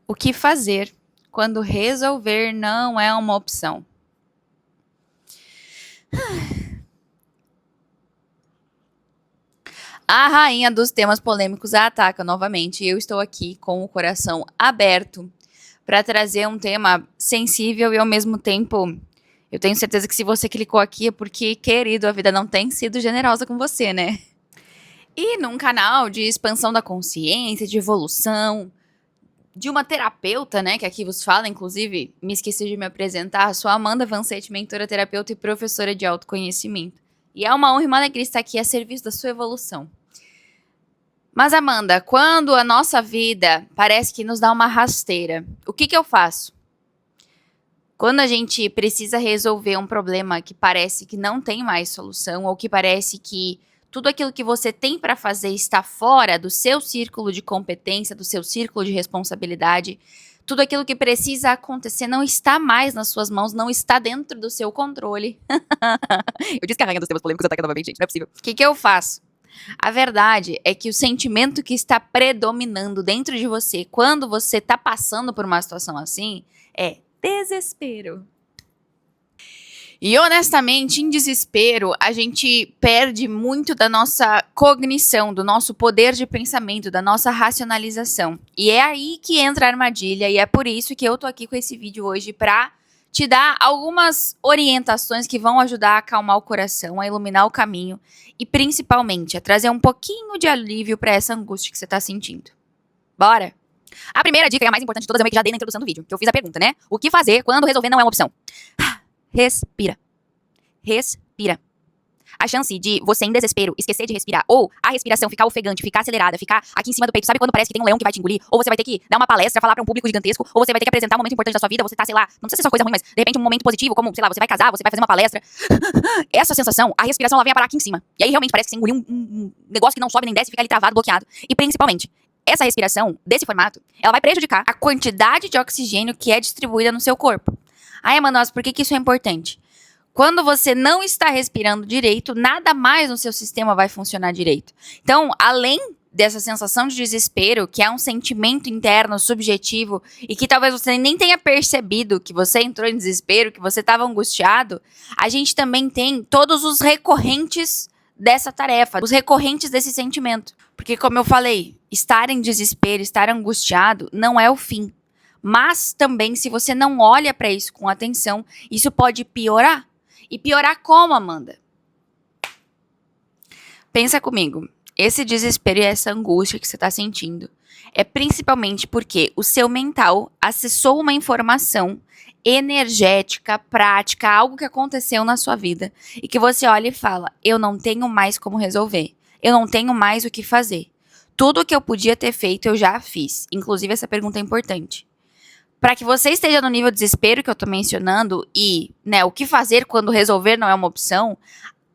O que fazer quando resolver não é uma opção? A rainha dos temas polêmicos a ataca novamente e eu estou aqui com o coração aberto para trazer um tema sensível e ao mesmo tempo eu tenho certeza que se você clicou aqui é porque, querido, a vida não tem sido generosa com você, né? E num canal de expansão da consciência, de evolução, de uma terapeuta, né, que aqui vos fala, inclusive, me esqueci de me apresentar, sou Amanda Vancetti, mentora, terapeuta e professora de autoconhecimento. E é uma honra e uma alegria estar aqui a serviço da sua evolução. Mas, Amanda, quando a nossa vida parece que nos dá uma rasteira, o que eu faço? Quando a gente precisa resolver um problema que parece que não tem mais solução, ou que parece que tudo aquilo que você tem para fazer está fora do seu círculo de competência, do seu círculo de responsabilidade, tudo aquilo que precisa acontecer não está mais nas suas mãos, não está dentro do seu controle. Eu disse que a rainha dos temas polêmicos ataca novamente, gente, não é possível. O que eu faço? A verdade é que o sentimento que está predominando dentro de você quando você está passando por uma situação assim é desespero. E honestamente, em desespero, a gente perde muito da nossa cognição, do nosso poder de pensamento, da nossa racionalização. E é aí que entra a armadilha, e é por isso que eu tô aqui com esse vídeo hoje pra te dar algumas orientações que vão ajudar a acalmar o coração, a iluminar o caminho e principalmente a trazer um pouquinho de alívio pra essa angústia que você tá sentindo. Bora? A primeira dica e a mais importante de todas eu meio que já dei na introdução do vídeo, que eu fiz a pergunta, né? O que fazer quando resolver não é uma opção? Respira. Respira. A chance de você, em desespero, esquecer de respirar, ou a respiração ficar ofegante, ficar acelerada, ficar aqui em cima do peito, sabe quando parece que tem um leão que vai te engolir? Ou você vai ter que dar uma palestra, falar pra um público gigantesco, ou você vai ter que apresentar um momento importante da sua vida, você tá, sei lá, não precisa ser só coisa ruim, mas de repente um momento positivo, como, sei lá, você vai casar, você vai fazer uma palestra. Essa sensação, a respiração, ela vem a parar aqui em cima. E aí realmente parece que você engoliu um negócio que não sobe nem desce, fica ali travado, bloqueado. E principalmente, essa respiração, desse formato, ela vai prejudicar a quantidade de oxigênio que é distribuída no seu corpo. Ai, Amanda, por que isso é importante? Quando você não está respirando direito, nada mais no seu sistema vai funcionar direito. Então, além dessa sensação de desespero, que é um sentimento interno, subjetivo, e que talvez você nem tenha percebido que você entrou em desespero, que você estava angustiado, a gente também tem todos os recorrentes dessa tarefa, os recorrentes desse sentimento. Porque, como eu falei, estar em desespero, estar angustiado, não é o fim. Mas também, se você não olha para isso com atenção, isso pode piorar. E piorar como, Amanda? Pensa comigo. Esse desespero e essa angústia que você está sentindo é principalmente porque o seu mental acessou uma informação energética, prática, algo que aconteceu na sua vida e que você olha e fala: eu não tenho mais como resolver. Eu não tenho mais o que fazer. Tudo o que eu podia ter feito eu já fiz. Inclusive, essa pergunta é importante. Para que você esteja no nível de desespero que eu tô mencionando e, né, o que fazer quando resolver não é uma opção,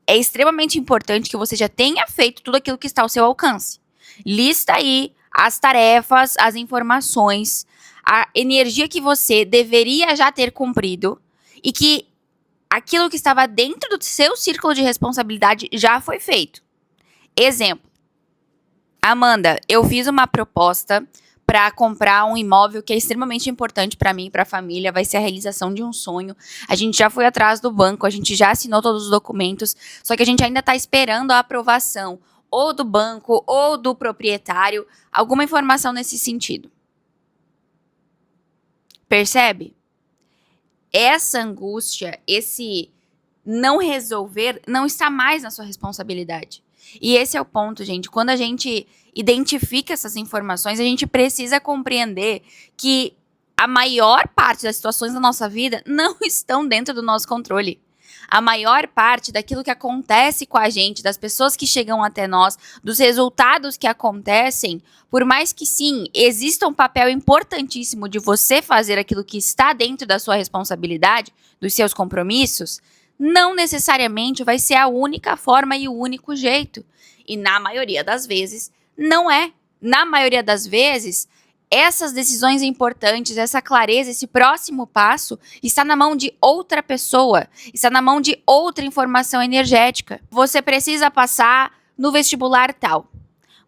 é extremamente importante que você já tenha feito tudo aquilo que está ao seu alcance. Lista aí as tarefas, as informações, a energia que você deveria já ter cumprido e que aquilo que estava dentro do seu círculo de responsabilidade já foi feito. Exemplo. Amanda, eu fiz uma proposta para comprar um imóvel que é extremamente importante para mim e para a família, vai ser a realização de um sonho. A gente já foi atrás do banco, a gente já assinou todos os documentos, só que a gente ainda está esperando a aprovação ou do banco ou do proprietário, alguma informação nesse sentido. Percebe? Essa angústia, esse não resolver, não está mais na sua responsabilidade. E esse é o ponto, gente. Quando a gente identifica essas informações, a gente precisa compreender que a maior parte das situações da nossa vida não estão dentro do nosso controle. A maior parte daquilo que acontece com a gente, das pessoas que chegam até nós, dos resultados que acontecem, por mais que sim, exista um papel importantíssimo de você fazer aquilo que está dentro da sua responsabilidade, dos seus compromissos, não necessariamente vai ser a única forma e o único jeito. E na maioria das vezes, não é. Na maioria das vezes, essas decisões importantes, essa clareza, esse próximo passo está na mão de outra pessoa, está na mão de outra informação energética. Você precisa passar no vestibular tal.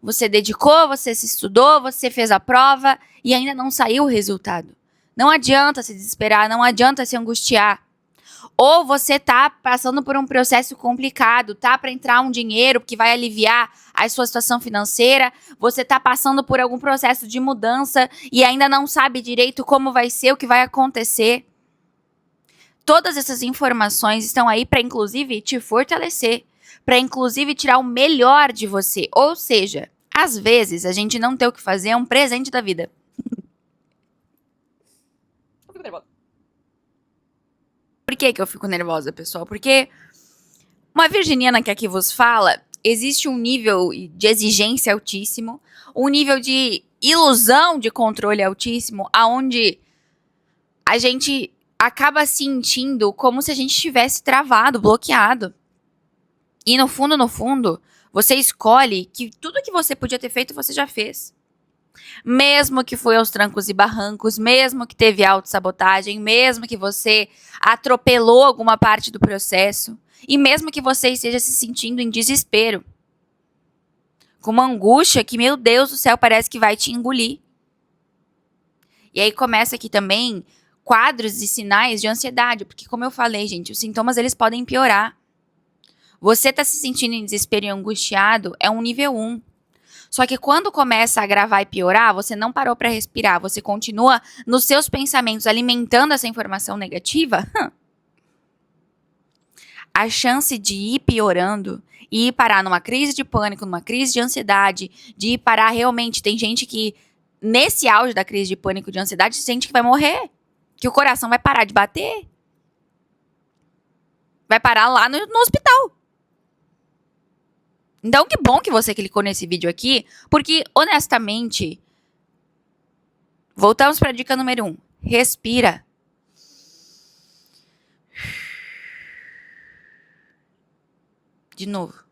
você dedicou, você se estudou, você fez a prova e ainda não saiu o resultado. Não adianta se desesperar, não adianta se angustiar. Ou você tá passando por um processo complicado, tá para entrar um dinheiro que vai aliviar a sua situação financeira, você tá passando por algum processo de mudança e ainda não sabe direito como vai ser, o que vai acontecer. Todas essas informações estão aí para inclusive te fortalecer, para inclusive tirar o melhor de você. Ou seja, às vezes a gente não ter o que fazer é um presente da vida. Por que eu fico nervosa, pessoal? Porque uma virginiana que aqui vos fala, existe um nível de exigência altíssimo, um nível de ilusão de controle altíssimo, aonde a gente acaba sentindo como se a gente estivesse travado, bloqueado. E no fundo, você escolhe que tudo que você podia ter feito, você já fez. Mesmo que foi aos trancos e barrancos, mesmo que teve autossabotagem, mesmo que você atropelou alguma parte do processo, e mesmo que você esteja se sentindo em desespero, com uma angústia que, meu Deus do céu, parece que vai te engolir. E aí começa aqui também quadros e sinais de ansiedade, porque como eu falei, gente, os sintomas eles podem piorar. Você tá se sentindo em desespero e angustiado, é um nível 1. Só que quando começa a agravar e piorar, você não parou para respirar, você continua nos seus pensamentos alimentando essa informação negativa, a chance de ir piorando e ir parar numa crise de pânico, numa crise de ansiedade, de ir parar realmente, tem gente que nesse auge da crise de pânico, de ansiedade, sente que vai morrer, que o coração vai parar de bater, vai parar lá no hospital. Então, que bom que você clicou nesse vídeo aqui, porque, honestamente, voltamos para a dica número 1. Respira. De novo.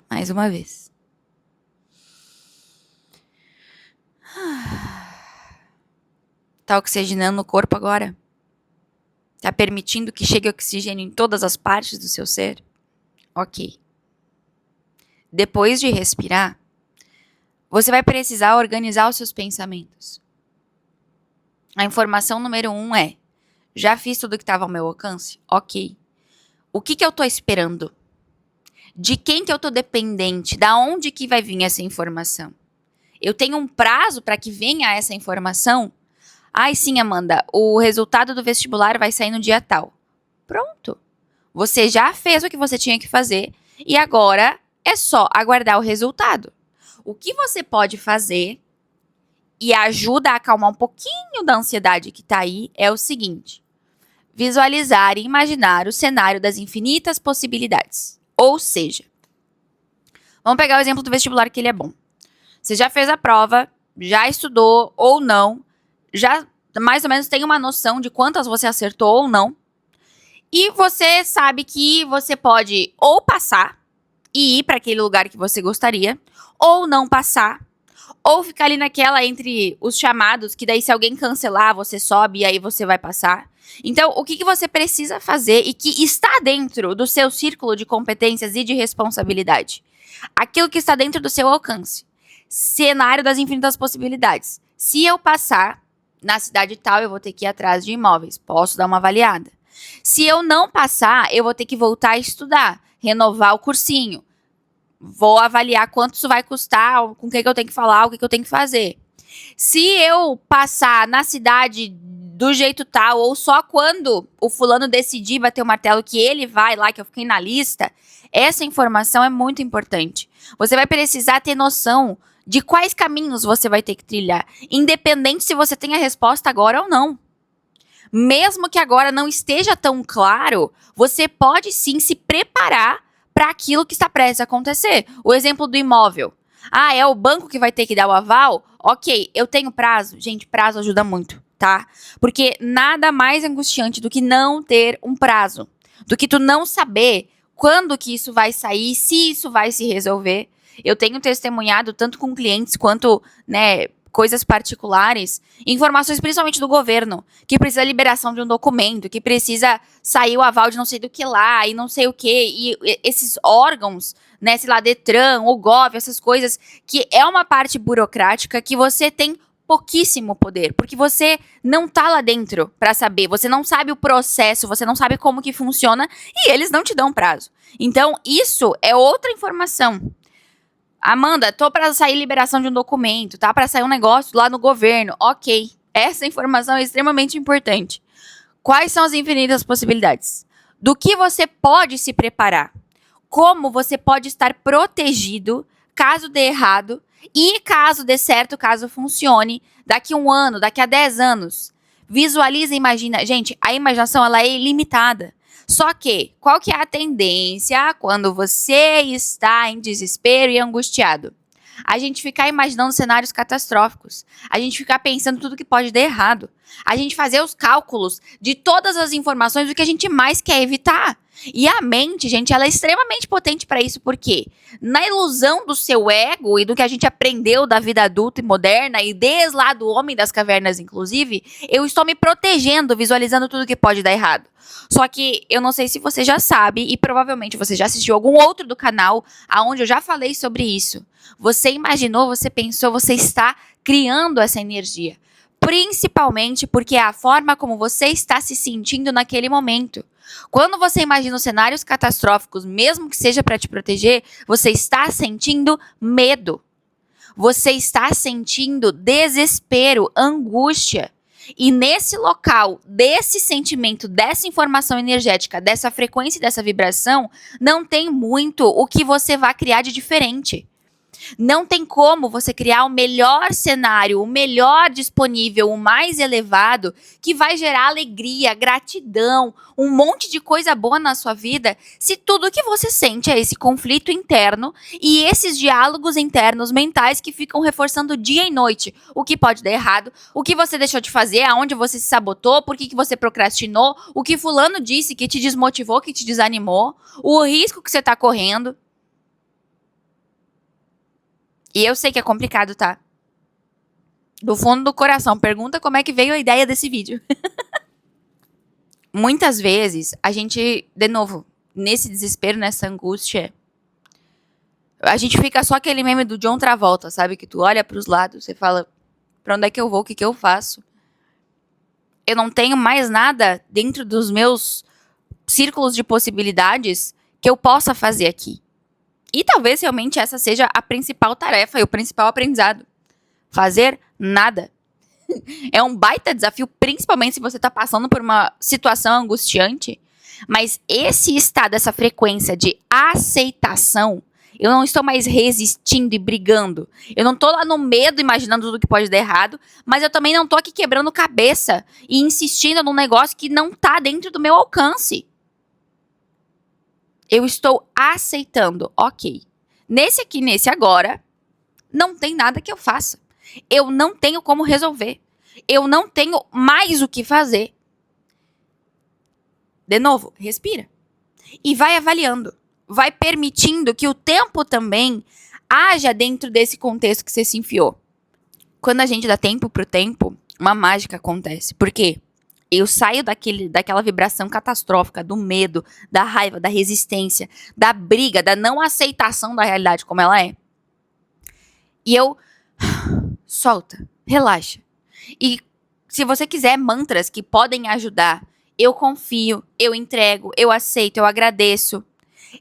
Mais uma vez. Tá oxigenando o corpo agora? Tá permitindo que chegue oxigênio em todas as partes do seu ser? Ok. Depois de respirar, você vai precisar organizar os seus pensamentos. A informação número 1 é: já fiz tudo que estava ao meu alcance? Ok. O que eu tô esperando? De quem que eu tô dependente? Da onde que vai vir essa informação? Eu tenho um prazo para que venha essa informação? Ai, sim, Amanda, o resultado do vestibular vai sair no dia tal. Pronto. Você já fez o que você tinha que fazer e agora é só aguardar o resultado. O que você pode fazer e ajuda a acalmar um pouquinho da ansiedade que tá aí é o seguinte: visualizar e imaginar o cenário das infinitas possibilidades. Ou seja, vamos pegar o exemplo do vestibular que ele é bom. Você já fez a prova, já estudou ou não, já mais ou menos tem uma noção de quantas você acertou ou não. E você sabe que você pode ou passar e ir para aquele lugar que você gostaria, ou não passar, ou ficar ali naquela entre os chamados, que daí se alguém cancelar, você sobe e aí você vai passar. Então, o que você precisa fazer e que está dentro do seu círculo de competências e de responsabilidade? Aquilo que está dentro do seu alcance. Cenário das infinitas possibilidades. Se eu passar na cidade tal, eu vou ter que ir atrás de imóveis. Posso dar uma avaliada. Se eu não passar, eu vou ter que voltar a estudar, renovar o cursinho. Vou avaliar quanto isso vai custar, com o que eu tenho que falar, o que eu tenho que fazer. Se eu passar na cidade do jeito tal, ou só quando o fulano decidir bater o martelo que ele vai lá, que eu fiquei na lista, essa informação é muito importante. Você vai precisar ter noção de quais caminhos você vai ter que trilhar, independente se você tem a resposta agora ou não. Mesmo que agora não esteja tão claro, você pode sim se preparar para aquilo que está prestes a acontecer. O exemplo do imóvel. Ah, é o banco que vai ter que dar o aval? Ok, eu tenho prazo. Gente, prazo ajuda muito, tá? Porque nada mais angustiante do que não ter um prazo. Do que tu não saber quando que isso vai sair, se isso vai se resolver. Eu tenho testemunhado tanto com clientes quanto, né, coisas particulares, informações principalmente do governo, que precisa liberação de um documento, que precisa sair o aval de não sei do que lá, e não sei o que, e esses órgãos, né, sei lá, Detran, o Gov, essas coisas, que é uma parte burocrática que você tem pouquíssimo poder, porque você não tá lá dentro pra saber, você não sabe o processo, você não sabe como que funciona, e eles não te dão prazo. Então, isso é outra informação. Amanda, tô pra sair liberação de um documento, tá? Pra sair um negócio lá no governo. Ok. Essa informação é extremamente importante. Quais são as infinitas possibilidades? Do que você pode se preparar? Como você pode estar protegido caso dê errado e caso dê certo, caso funcione, daqui a 1 ano, daqui a 10 anos. Visualiza e imagina. Gente, a imaginação ela é ilimitada. Só que, qual que é a tendência quando você está em desespero e angustiado? A gente ficar imaginando cenários catastróficos. A gente ficar pensando tudo que pode dar errado. A gente fazer os cálculos de todas as informações do que a gente mais quer evitar. E a mente, gente, ela é extremamente potente para isso, porque na ilusão do seu ego e do que a gente aprendeu da vida adulta e moderna, e desde lá do homem das cavernas, inclusive, eu estou me protegendo, visualizando tudo que pode dar errado. Só que eu não sei se você já sabe, e provavelmente você já assistiu algum outro do canal, aonde eu já falei sobre isso. Você imaginou, você pensou, você está criando essa energia. Principalmente porque é a forma como você está se sentindo naquele momento. Quando você imagina os cenários catastróficos, mesmo que seja para te proteger, você está sentindo medo. Você está sentindo desespero, angústia. E nesse local, desse sentimento, dessa informação energética, dessa frequência e dessa vibração, não tem muito o que você vai criar de diferente. Não tem como você criar o melhor cenário, o melhor disponível, o mais elevado, que vai gerar alegria, gratidão, um monte de coisa boa na sua vida, se tudo que você sente é esse conflito interno e esses diálogos internos mentais que ficam reforçando dia e noite o que pode dar errado, o que você deixou de fazer, aonde você se sabotou, por que você procrastinou, o que fulano disse que te desmotivou, que te desanimou, o risco que você está correndo. E eu sei que é complicado, tá? Do fundo do coração, pergunta como é que veio a ideia desse vídeo. Muitas vezes, a gente, de novo, nesse desespero, nessa angústia, a gente fica só aquele meme do John Travolta, sabe? Que tu olha pros lados, você fala, pra onde é que eu vou, o que que eu faço? Eu não tenho mais nada dentro dos meus círculos de possibilidades que eu possa fazer aqui. E talvez realmente essa seja a principal tarefa e o principal aprendizado. Fazer nada. É um baita desafio, principalmente se você está passando por uma situação angustiante. Mas esse estado, essa frequência de aceitação, eu não estou mais resistindo e brigando. Eu não estou lá no medo, imaginando tudo que pode dar errado, mas eu também não estou aqui quebrando cabeça e insistindo num negócio que não está dentro do meu alcance. Eu estou aceitando, ok. Nesse agora, não tem nada que eu faça. Eu não tenho como resolver. Eu não tenho mais o que fazer. De novo, respira. E vai avaliando. Vai permitindo que o tempo também haja dentro desse contexto que você se enfiou. Quando a gente dá tempo pro tempo, uma mágica acontece. Por quê? Eu saio daquela vibração catastrófica, do medo, da raiva, da resistência, da briga, da não aceitação da realidade como ela é. E eu solta, relaxa. E se você quiser mantras que podem ajudar, eu confio, eu entrego, eu aceito, eu agradeço.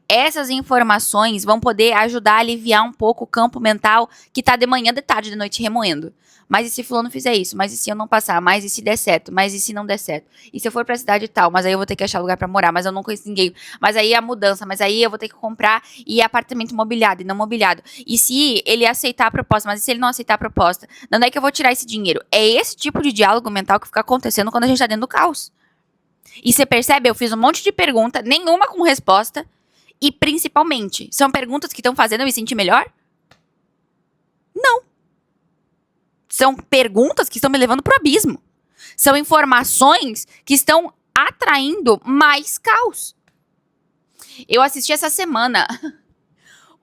Essas informações vão poder ajudar a aliviar um pouco o campo mental que tá de manhã, de tarde, de noite remoendo. Mas e se fulano fizer isso? Mas e se eu não passar? Mas e se der certo? Mas e se não der certo? E se eu for pra cidade tal? Mas aí eu vou ter que achar lugar pra morar. Mas eu não conheço ninguém. Mas aí a mudança. Mas aí eu vou ter que comprar e apartamento mobiliado e não mobiliado. E se ele aceitar a proposta? Mas e se ele não aceitar a proposta? De onde é que eu vou tirar esse dinheiro? É esse tipo de diálogo mental que fica acontecendo quando a gente tá dentro do caos. E você percebe? Eu fiz um monte de pergunta, nenhuma com resposta. E principalmente, são perguntas que estão fazendo eu me sentir melhor? Não. São perguntas que estão me levando pro abismo. São informações que estão atraindo mais caos. Eu assisti essa semana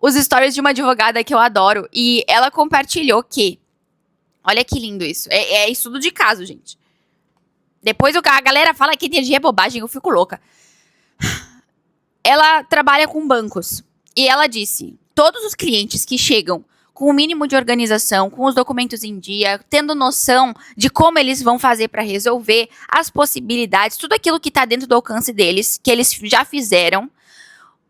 os stories de uma advogada que eu adoro e ela compartilhou que Olha que lindo isso. É estudo de caso, gente. Depois a galera fala que energia é bobagem, eu fico louca. Ela trabalha com bancos. E ela disse: todos os clientes que chegam com o mínimo de organização, com os documentos em dia, tendo noção de como eles vão fazer para resolver, as possibilidades, tudo aquilo que está dentro do alcance deles, que eles já fizeram,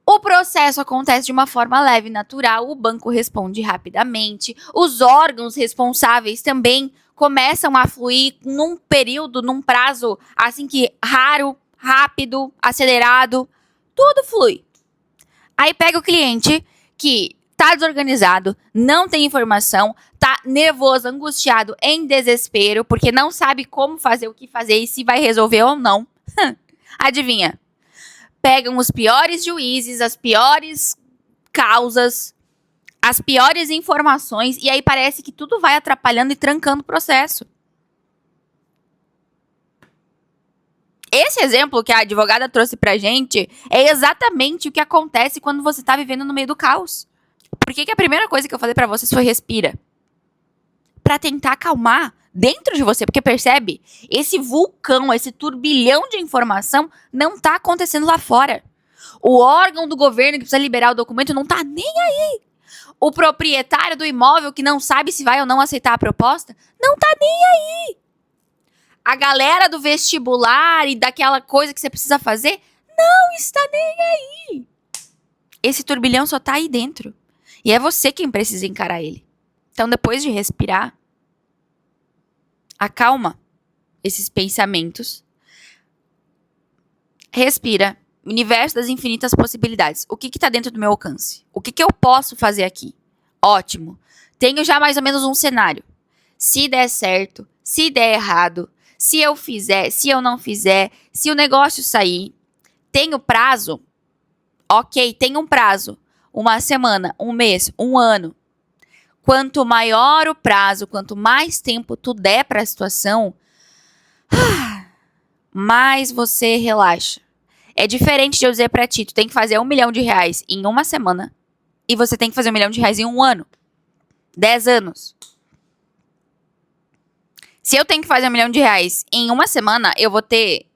o processo acontece de uma forma leve e natural, o banco responde rapidamente, os órgãos responsáveis também começam a fluir num período, num prazo assim que raro, rápido, acelerado, tudo flui. Aí pega o cliente que tá desorganizado, não tem informação, tá nervoso, angustiado, em desespero, porque não sabe como fazer, o que fazer e se vai resolver ou não. Adivinha? Pegam os piores juízes, as piores causas, as piores informações, e aí parece que tudo vai atrapalhando e trancando o processo. Esse exemplo que a advogada trouxe pra gente é exatamente o que acontece quando você tá vivendo no meio do caos. Por que a primeira coisa que eu falei pra vocês foi respira? Pra tentar acalmar dentro de você, porque percebe? Esse vulcão, esse turbilhão de informação não tá acontecendo lá fora. O órgão do governo que precisa liberar o documento não tá nem aí. O proprietário do imóvel que não sabe se vai ou não aceitar a proposta não tá nem aí. A galera do vestibular e daquela coisa que você precisa fazer não está nem aí. Esse turbilhão só tá aí dentro. E é você quem precisa encarar ele. Então, depois de respirar, acalma esses pensamentos. Respira. Universo das infinitas possibilidades. O que tá dentro do meu alcance? O que eu posso fazer aqui? Ótimo. Tenho já mais ou menos um cenário. Se der certo, se der errado, se eu fizer, se eu não fizer, se o negócio sair, tenho prazo? Ok, tem um prazo. Uma semana, um mês, um ano. Quanto maior o prazo, quanto mais tempo tu der para a situação, mais você relaxa. É diferente de eu dizer pra ti, tu tem que fazer R$1 milhão em uma semana e você tem que fazer R$1 milhão em um ano. 10 anos. Se eu tenho que fazer R$1 milhão em uma semana, eu vou ter...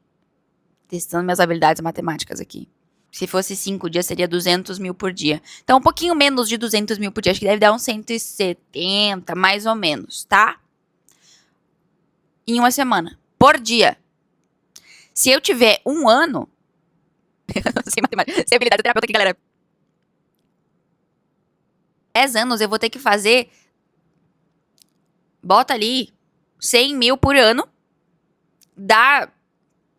Testando minhas habilidades matemáticas aqui. Se fosse 5 dias, seria 200 mil por dia. Então, um pouquinho menos de 200 mil por dia. Acho que deve dar uns 170, mais ou menos, tá? Em uma semana. Por dia. Se eu tiver um ano... sem matemática, sem habilidade terapeuta aqui, galera. 10 anos, eu vou ter que fazer... Bota ali 100 mil por ano. Dá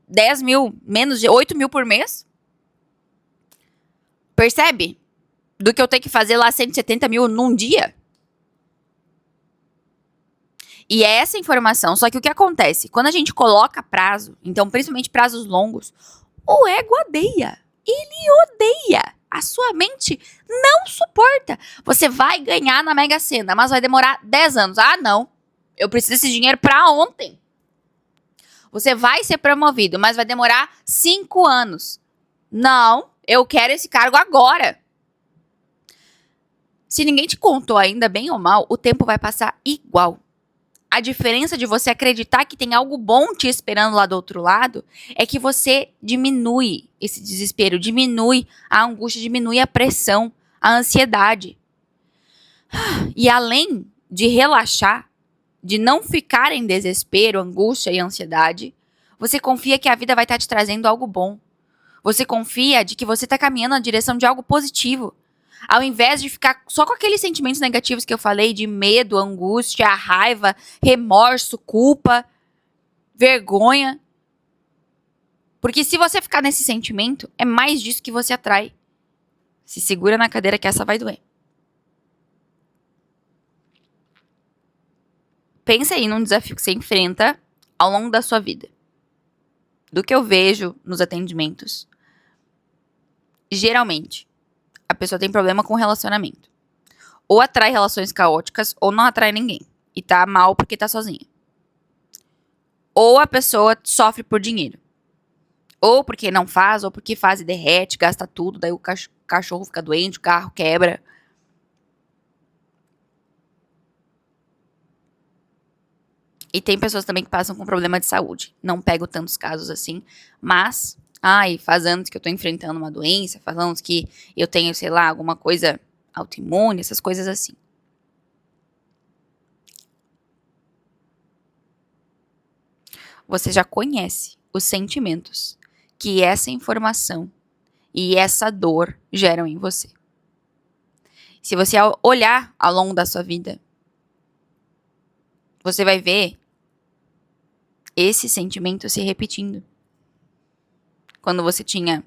10 mil, menos de 8 mil por mês. Percebe? Do que eu tenho que fazer lá 170 mil num dia. E é essa informação. Só que o que acontece? Quando a gente coloca prazo, então principalmente prazos longos, o ego odeia. Ele odeia. A sua mente não suporta. Você vai ganhar na Mega Sena, mas vai demorar 10 anos. Ah, não. Eu preciso desse dinheiro pra ontem. Você vai ser promovido, mas vai demorar 5 anos. Não, eu quero esse cargo agora. Se ninguém te contou ainda, bem ou mal, o tempo vai passar igual. A diferença de você acreditar que tem algo bom te esperando lá do outro lado é que você diminui esse desespero, diminui a angústia, diminui a pressão, a ansiedade. E além de relaxar, de não ficar em desespero, angústia e ansiedade, você confia que a vida vai estar te trazendo algo bom. Você confia de que você está caminhando na direção de algo positivo. Ao invés de ficar só com aqueles sentimentos negativos que eu falei, de medo, angústia, raiva, remorso, culpa, vergonha. Porque se você ficar nesse sentimento, é mais disso que você atrai. Se segura na cadeira que essa vai doer. Pensa aí num desafio que você enfrenta ao longo da sua vida. Do que eu vejo nos atendimentos, geralmente, a pessoa tem problema com relacionamento. Ou atrai relações caóticas, ou não atrai ninguém. E tá mal porque tá sozinha. Ou a pessoa sofre por dinheiro. Ou porque não faz, ou porque faz e derrete, gasta tudo, daí o cachorro fica doente, o carro quebra. E tem pessoas também que passam com problema de saúde. Não pego tantos casos assim, mas... faz anos que eu tô enfrentando uma doença, faz anos que eu tenho, sei lá, alguma coisa autoimune, essas coisas assim. Você já conhece os sentimentos que essa informação e essa dor geram em você. Se você olhar ao longo da sua vida, você vai ver esse sentimento se repetindo. Quando você tinha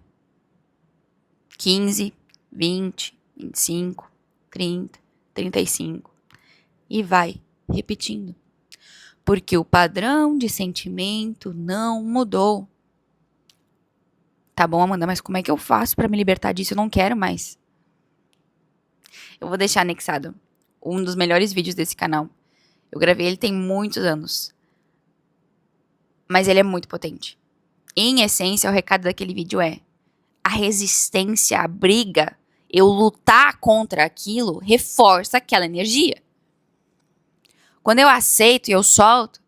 15, 20, 25, 30, 35 e vai repetindo. Porque o padrão de sentimento não mudou. Tá bom, Amanda, mas como é que eu faço pra me libertar disso? Eu não quero mais. Eu vou deixar anexado um dos melhores vídeos desse canal. Eu gravei ele tem muitos anos. Mas ele é muito potente. Em essência, o recado daquele vídeo é: a resistência, a briga, eu lutar contra aquilo, reforça aquela energia. Quando eu aceito e eu solto...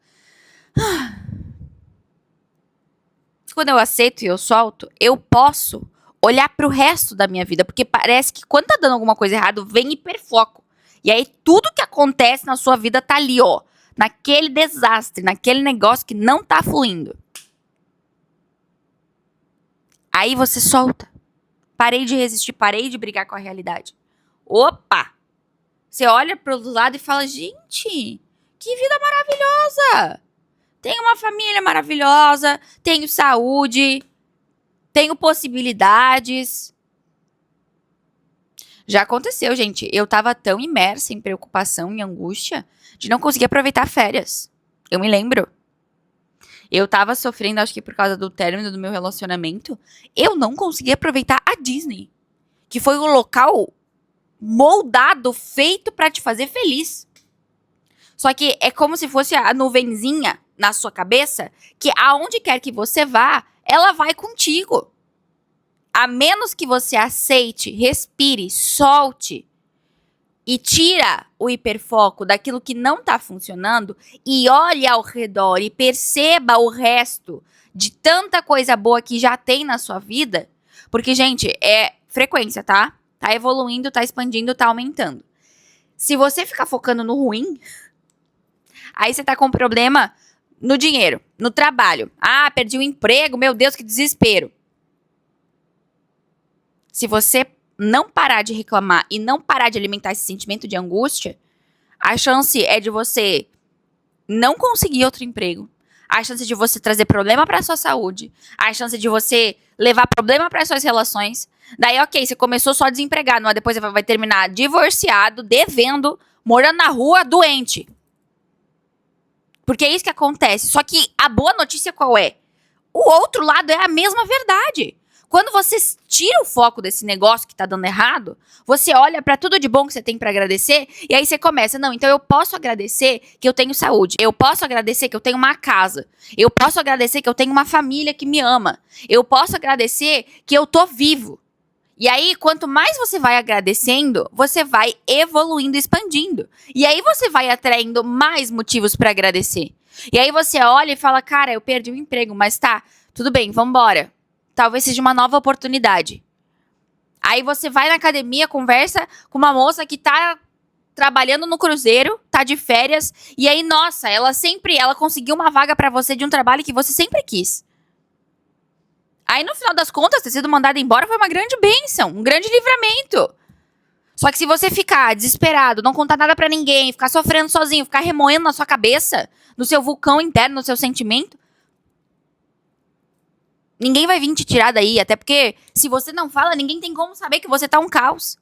Quando eu aceito e eu solto, eu posso olhar pro resto da minha vida. Porque parece que quando tá dando alguma coisa errada, vem hiperfoco. E aí tudo que acontece na sua vida tá ali, ó. Naquele desastre, naquele negócio que não tá fluindo. Aí você solta. Parei de resistir, parei de brigar com a realidade. Opa! Você olha pro lado e fala, gente, que vida maravilhosa! Tenho uma família maravilhosa, tenho saúde, tenho possibilidades. Já aconteceu, gente. Eu tava tão imersa em preocupação e angústia de não conseguir aproveitar férias. Eu me lembro. Eu tava sofrendo, acho que por causa do término do meu relacionamento. Eu não conseguia aproveitar a Disney, que foi o local moldado, feito pra te fazer feliz. Só que é como se fosse a nuvenzinha na sua cabeça, que aonde quer que você vá, ela vai contigo. A menos que você aceite, respire, solte e tira o hiperfoco daquilo que não tá funcionando e olhe ao redor e perceba o resto de tanta coisa boa que já tem na sua vida. Porque, gente, é frequência, tá? Tá evoluindo, tá expandindo, tá aumentando. Se você ficar focando no ruim, aí você tá com problema no dinheiro, no trabalho. Perdi o emprego, meu Deus, que desespero. Se você não parar de reclamar e não parar de alimentar esse sentimento de angústia, a chance é de você não conseguir outro emprego. A chance de você trazer problema pra sua saúde. A chance de você levar problema para suas relações. Daí, ok, você começou só desempregado, mas depois você vai terminar divorciado, devendo, morando na rua, doente. Porque é isso que acontece. Só que a boa notícia qual é? O outro lado é a mesma verdade. Quando você tira o foco desse negócio que tá dando errado, você olha pra tudo de bom que você tem pra agradecer, e aí você começa, não, então eu posso agradecer que eu tenho saúde, eu posso agradecer que eu tenho uma casa, eu posso agradecer que eu tenho uma família que me ama, eu posso agradecer que eu tô vivo. E aí, quanto mais você vai agradecendo, você vai evoluindo, expandindo. E aí você vai atraindo mais motivos pra agradecer. E aí você olha e fala, cara, eu perdi o emprego, mas tá, tudo bem, vambora. Talvez seja uma nova oportunidade. Aí você vai na academia, conversa com uma moça que tá trabalhando no cruzeiro, tá de férias, e aí, nossa, ela conseguiu uma vaga pra você de um trabalho que você sempre quis. Aí, no final das contas, ter sido mandado embora foi uma grande bênção, um grande livramento. Só que se você ficar desesperado, não contar nada pra ninguém, ficar sofrendo sozinho, ficar remoendo na sua cabeça, no seu vulcão interno, no seu sentimento, ninguém vai vir te tirar daí, até porque se você não fala, ninguém tem como saber que você tá um caos.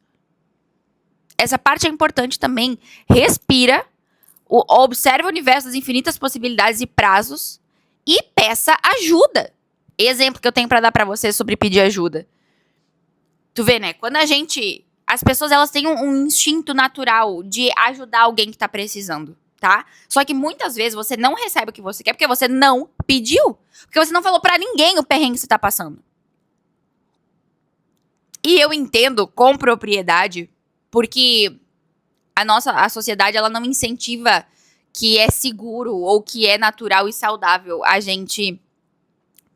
Essa parte é importante também. Respira, observe o universo das infinitas possibilidades e prazos e peça ajuda. Exemplo que eu tenho pra dar pra você sobre pedir ajuda. Tu vê, né? Quando as pessoas, elas têm um instinto natural de ajudar alguém que tá precisando, tá? Só que muitas vezes você não recebe o que você quer porque você não pediu. Porque você não falou pra ninguém o perrengue que você tá passando. E eu entendo com propriedade, porque a sociedade, ela não incentiva que é seguro ou que é natural e saudável a gente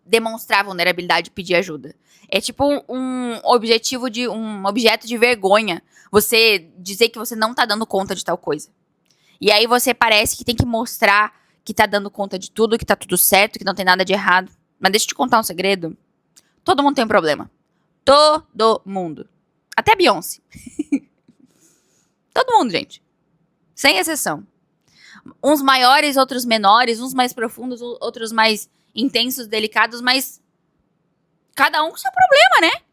demonstrar vulnerabilidade e pedir ajuda. É tipo um objeto de vergonha você dizer que você não tá dando conta de tal coisa. E aí você parece que tem que mostrar que tá dando conta de tudo, que tá tudo certo, que não tem nada de errado. Mas deixa eu te contar um segredo. Todo mundo tem um problema. Todo mundo. Até a Beyoncé. Todo mundo, gente. Sem exceção. Uns maiores, outros menores, uns mais profundos, outros mais intensos, delicados, mas cada um com seu problema, né?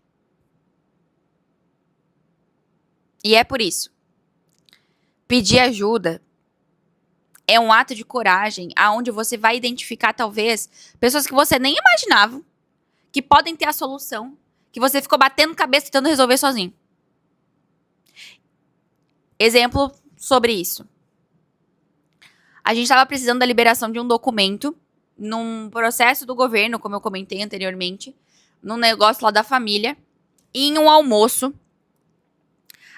E é por isso. Pedir ajuda é um ato de coragem aonde você vai identificar, talvez, pessoas que você nem imaginava que podem ter a solução, que você ficou batendo cabeça tentando resolver sozinho. Exemplo sobre isso. A gente estava precisando da liberação de um documento num processo do governo, como eu comentei anteriormente, num negócio lá da família, e em um almoço,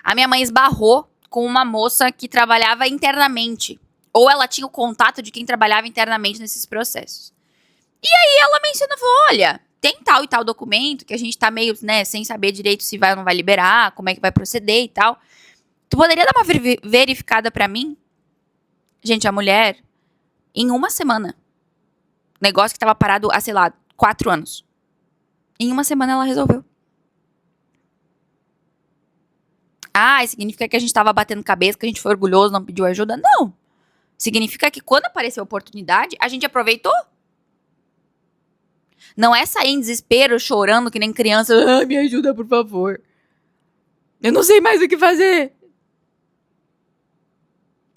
a minha mãe esbarrou com uma moça que trabalhava internamente, ou ela tinha o contato de quem trabalhava internamente nesses processos. E aí ela mencionou, falou, olha, tem tal e tal documento que a gente tá meio, né, sem saber direito se vai ou não vai liberar, como é que vai proceder e tal. Tu poderia dar uma verificada pra mim? Gente, a mulher, em uma semana, negócio que tava parado há, sei lá, 4 anos. Em uma semana ela resolveu. Ah, significa que a gente tava batendo cabeça, que a gente foi orgulhoso, não pediu ajuda? Não. Significa que quando apareceu a oportunidade, a gente aproveitou. Não é sair em desespero, chorando que nem criança. Ah, me ajuda, por favor. Eu não sei mais o que fazer.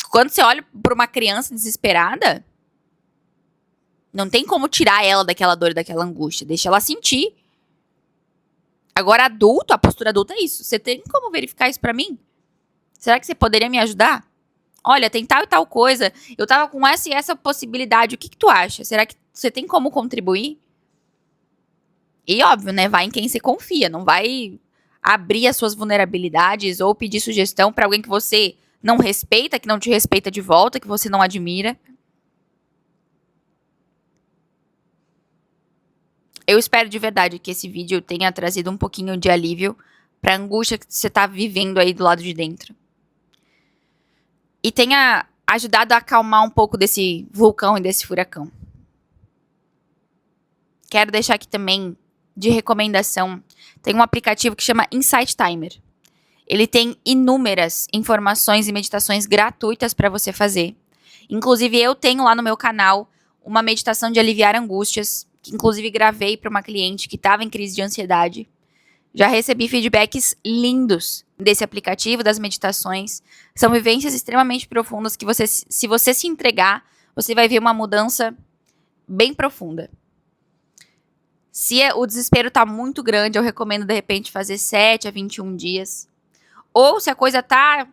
Quando você olha pra uma criança desesperada, não tem como tirar ela daquela dor e daquela angústia. Deixa ela sentir. Agora, adulto, a postura adulta é isso. Você tem como verificar isso pra mim? Será que você poderia me ajudar? Olha, tem tal e tal coisa. Eu tava com essa e essa possibilidade. O que tu acha? Será que você tem como contribuir? E óbvio, né? Vai em quem você confia. Não vai abrir as suas vulnerabilidades ou pedir sugestão pra alguém que você não respeita, que não te respeita de volta, que você não admira. Eu espero de verdade que esse vídeo tenha trazido um pouquinho de alívio pra angústia que você tá vivendo aí do lado de dentro. E tenha ajudado a acalmar um pouco desse vulcão e desse furacão. Quero deixar aqui também, de recomendação, tem um aplicativo que chama Insight Timer. Ele tem inúmeras informações e meditações gratuitas para você fazer. Inclusive, eu tenho lá no meu canal uma meditação de aliviar angústias, que inclusive gravei para uma cliente que estava em crise de ansiedade. Já recebi feedbacks lindos desse aplicativo, das meditações. São vivências extremamente profundas que você, se você se entregar, você vai ver uma mudança bem profunda. Se o desespero está muito grande, eu recomendo, de repente, fazer 7 a 21 dias. Ou se a coisa tá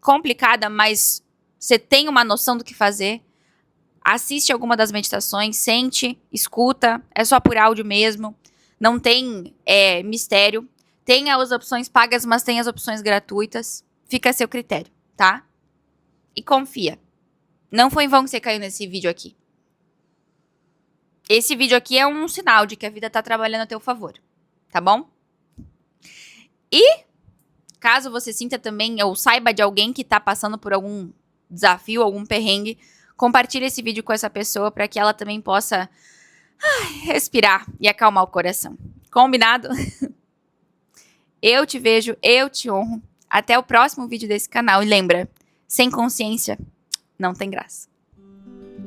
complicada, mas você tem uma noção do que fazer, assiste alguma das meditações, sente, escuta, é só por áudio mesmo, não tem mistério. Tem as opções pagas, mas tem as opções gratuitas. Fica a seu critério, tá? E confia. Não foi em vão que você caiu nesse vídeo aqui. Esse vídeo aqui é um sinal de que a vida tá trabalhando a teu favor, tá bom? E caso você sinta também ou saiba de alguém que tá passando por algum desafio, algum perrengue, compartilhe esse vídeo com essa pessoa para que ela também possa respirar e acalmar o coração. Combinado? Eu te vejo, eu te honro. Até o próximo vídeo desse canal. E lembra, sem consciência não tem graça.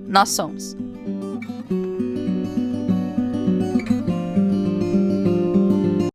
Nós somos.